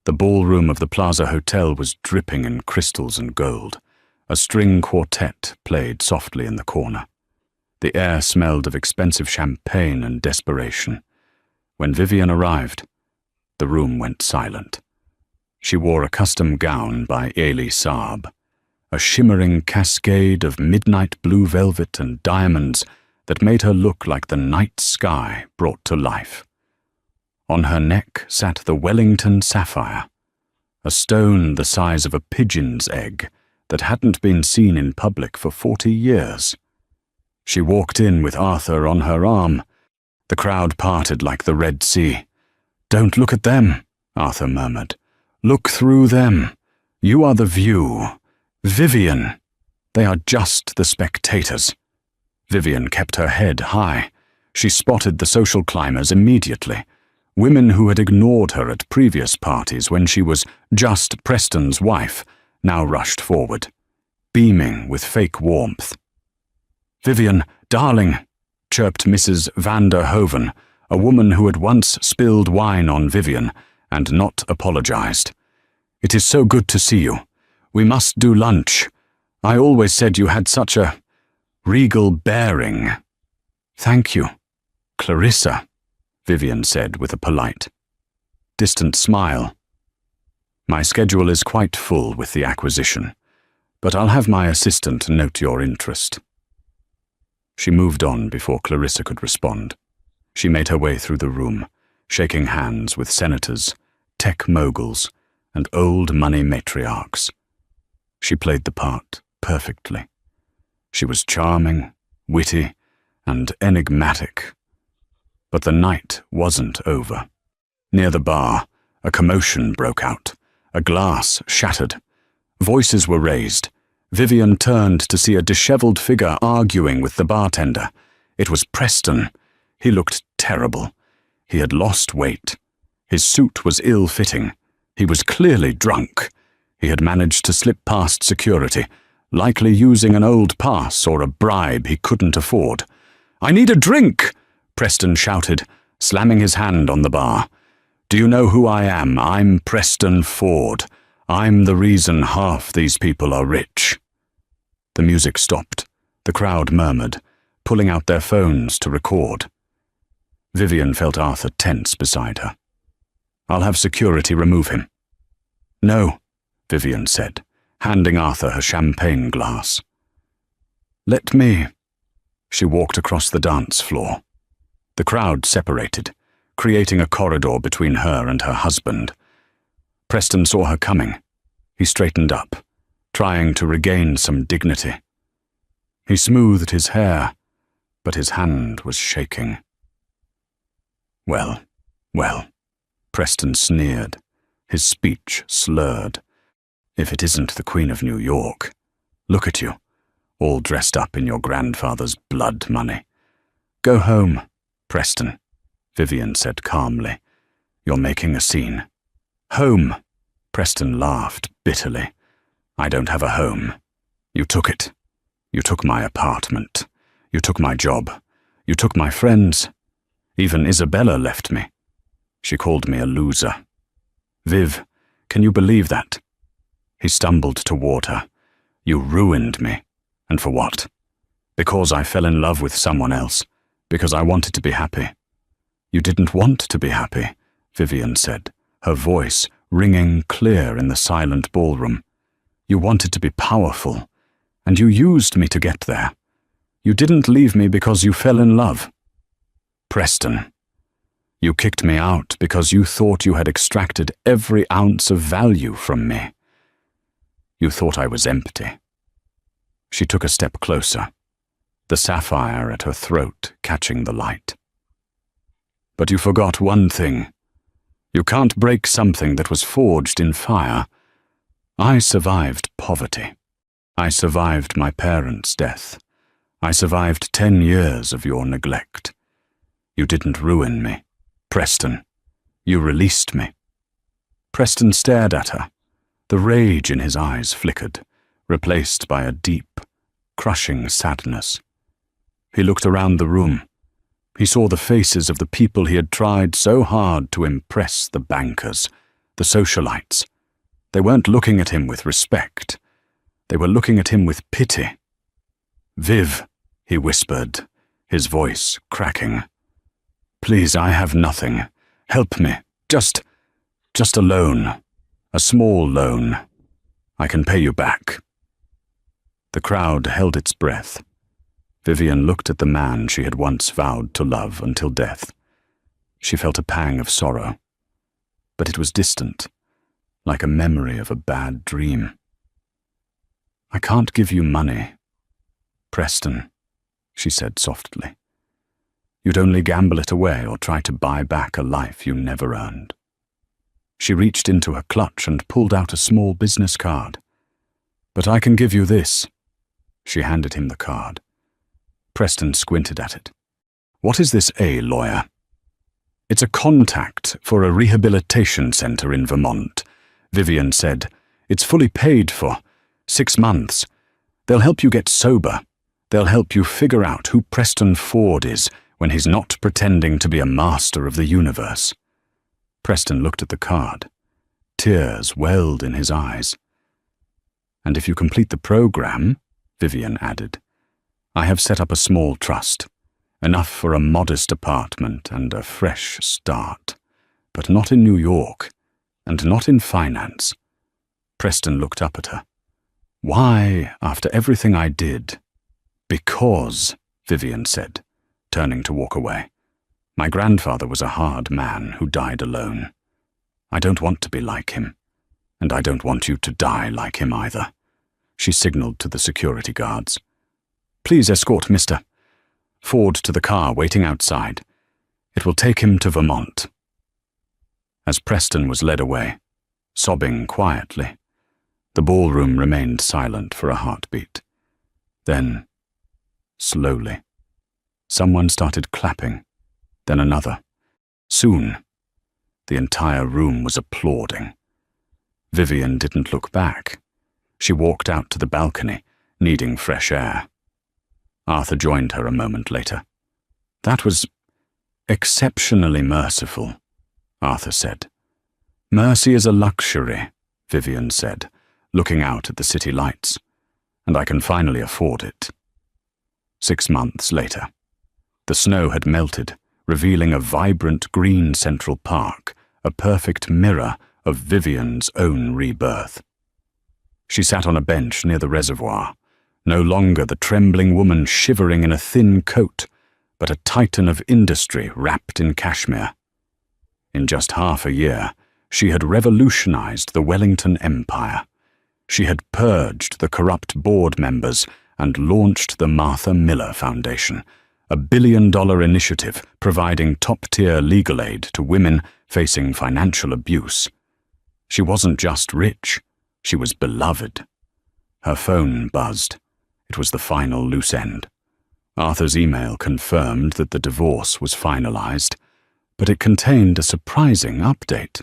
The ballroom of the Plaza Hotel was dripping in crystals and gold. A string quartet played softly in the corner. The air smelled of expensive champagne and desperation. When Vivian arrived, the room went silent. She wore a custom gown by Elie Saab, a shimmering cascade of midnight blue velvet and diamonds that made her look like the night sky brought to life. On her neck sat the Wellington sapphire, a stone the size of a pigeon's egg that hadn't been seen in public for 40 years. She walked in with Arthur on her arm. The crowd parted like the Red Sea. "Don't look at them," Arthur murmured. "Look through them. You are the view. Vivian. They are just the spectators." Vivian kept her head high. She spotted the social climbers immediately. Women who had ignored her at previous parties when she was just Preston's wife now rushed forward, beaming with fake warmth. "Vivian, darling," chirped Mrs. van der Hoven, a woman who had once spilled wine on Vivian and not apologized. "It is so good to see you. We must do lunch. I always said you had such a regal bearing." "Thank you, Clarissa," Vivian said with a polite, distant smile. "My schedule is quite full with the acquisition, but I'll have my assistant note your interest." She moved on before Clarissa could respond. She made her way through the room, shaking hands with senators, tech moguls, and old money matriarchs. She played the part perfectly. She was charming, witty, and enigmatic. But the night wasn't over. Near the bar, a commotion broke out. A glass shattered. Voices were raised. Vivian turned to see a disheveled figure arguing with the bartender. It was Preston. He looked terrible. He had lost weight. His suit was ill-fitting. He was clearly drunk. He had managed to slip past security, likely using an old pass or a bribe he couldn't afford. "I need a drink!" Preston shouted, slamming his hand on the bar. "Do you know who I am? I'm Preston Ford. I'm the reason half these people are rich." The music stopped. The crowd murmured, pulling out their phones to record. Vivian felt Arthur tense beside her. "I'll have security remove him." "No," Vivian said, handing Arthur her champagne glass. "Let me." She walked across the dance floor. The crowd separated, creating a corridor between her and her husband. Preston saw her coming. He straightened up, trying to regain some dignity. He smoothed his hair, but his hand was shaking. "Well, well," Preston sneered, his speech slurred. "If it isn't the Queen of New York. Look at you, all dressed up in your grandfather's blood money." "Go home, Preston," Vivian said calmly. "You're making a scene." "Home," Preston laughed bitterly. "I don't have a home. You took it. You took my apartment. You took my job. You took my friends. Even Isabella left me. She called me a loser. Viv, can you believe that?" He stumbled toward her. "You ruined me. And for what? Because I fell in love with someone else. Because I wanted to be happy." "You didn't want to be happy," Vivian said, her voice ringing clear in the silent ballroom. "You wanted to be powerful, and you used me to get there. You didn't leave me because you fell in love. Preston, you kicked me out because you thought you had extracted every ounce of value from me. You thought I was empty." She took a step closer, the sapphire at her throat catching the light. "But you forgot one thing. You can't break something that was forged in fire. I survived poverty. I survived my parents' death. I survived 10 years of your neglect. You didn't ruin me, Preston. You released me." Preston stared at her. The rage in his eyes flickered, replaced by a deep, crushing sadness. He looked around the room. He saw the faces of the people he had tried so hard to impress, the bankers, the socialites. They weren't looking at him with respect. They were looking at him with pity. "Viv," he whispered, his voice cracking. "Please, I have nothing. Help me. Just a loan. A small loan. I can pay you back." The crowd held its breath. Vivian looked at the man she had once vowed to love until death. She felt a pang of sorrow, but it was distant, like a memory of a bad dream. "I can't give you money, Preston," she said softly. "You'd only gamble it away or try to buy back a life you never earned." She reached into her clutch and pulled out a small business card. "But I can give you this." She handed him the card. Preston squinted at it. "What is this A, lawyer?" "It's a contact for a rehabilitation center in Vermont," Vivian said. "It's fully paid for. 6 months. They'll help you get sober. They'll help you figure out who Preston Ford is when he's not pretending to be a master of the universe." Preston looked at the card. Tears welled in his eyes. "And if you complete the program," Vivian added, "I have set up a small trust, enough for a modest apartment and a fresh start, but not in New York, and not in finance." Preston looked up at her. "Why, after everything I did?" "Because," Vivian said, turning to walk away. "My grandfather was a hard man who died alone. I don't want to be like him, and I don't want you to die like him either." She signaled to the security guards. "Please escort Mr. Ford to the car waiting outside. It will take him to Vermont." As Preston was led away, sobbing quietly, the ballroom remained silent for a heartbeat. Then, slowly, someone started clapping, then another. Soon, the entire room was applauding. Vivian didn't look back. She walked out to the balcony, needing fresh air. Arthur joined her a moment later. "That was exceptionally merciful," Arthur said. "Mercy is a luxury," Vivian said, looking out at the city lights, "and I can finally afford it." 6 months later. The snow had melted, revealing a vibrant green Central Park, a perfect mirror of Vivian's own rebirth. She sat on a bench near the reservoir, no longer the trembling woman shivering in a thin coat, but a titan of industry wrapped in cashmere. In just half a year, she had revolutionized the Wellington Empire. She had purged the corrupt board members and launched the Martha Miller Foundation, a billion-dollar initiative providing top-tier legal aid to women facing financial abuse. She wasn't just rich, she was beloved. Her phone buzzed. It was the final loose end. Arthur's email confirmed that the divorce was finalized, but it contained a surprising update.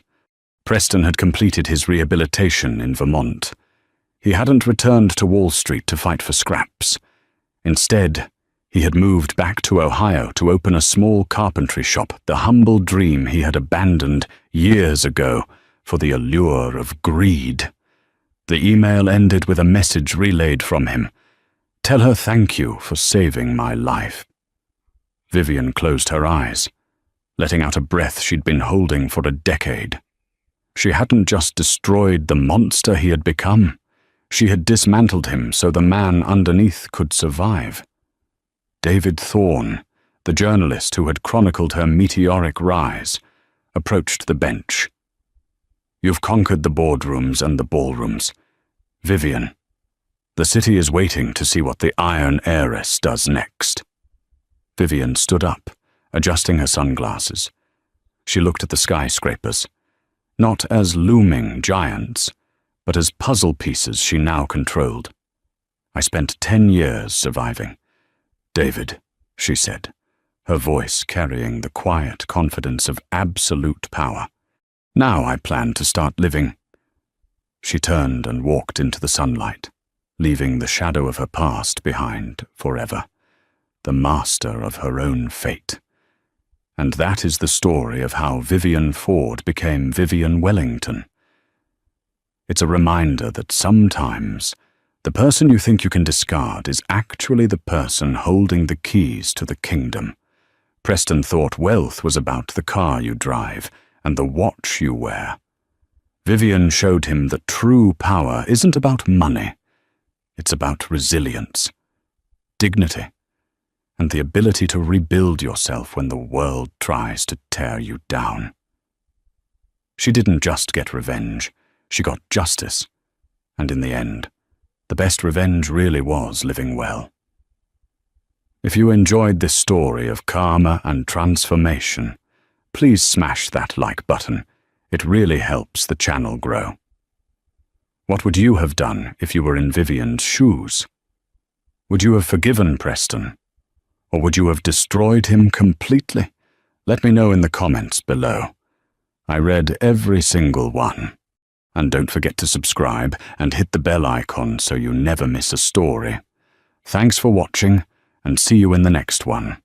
Preston had completed his rehabilitation in Vermont. He hadn't returned to Wall Street to fight for scraps. Instead, he had moved back to Ohio to open a small carpentry shop, the humble dream he had abandoned years ago for the allure of greed. The email ended with a message relayed from him. "Tell her thank you for saving my life." Vivian closed her eyes, letting out a breath she'd been holding for a decade. She hadn't just destroyed the monster he had become. She had dismantled him so the man underneath could survive. David Thorne, the journalist who had chronicled her meteoric rise, approached the bench. "You've conquered the boardrooms and the ballrooms. Vivian, the city is waiting to see what the Iron Heiress does next." Vivian stood up, adjusting her sunglasses. She looked at the skyscrapers, not as looming giants, but as puzzle pieces she now controlled. "I spent 10 years surviving. David," she said, her voice carrying the quiet confidence of absolute power. "Now I plan to start living." She turned and walked into the sunlight, leaving the shadow of her past behind forever, the master of her own fate. And that is the story of how Vivian Ford became Vivian Wellington. It's a reminder that sometimes the person you think you can discard is actually the person holding the keys to the kingdom. Preston thought wealth was about the car you drive and the watch you wear. Vivian showed him that true power isn't about money. It's about resilience, dignity, and the ability to rebuild yourself when the world tries to tear you down. She didn't just get revenge, she got justice, and in the end, the best revenge really was living well. If you enjoyed this story of karma and transformation, please smash that like button. It really helps the channel grow. What would you have done if you were in Vivian's shoes? Would you have forgiven Preston? Or would you have destroyed him completely? Let me know in the comments below. I read every single one. And don't forget to subscribe and hit the bell icon so you never miss a story. Thanks for watching, and see you in the next one.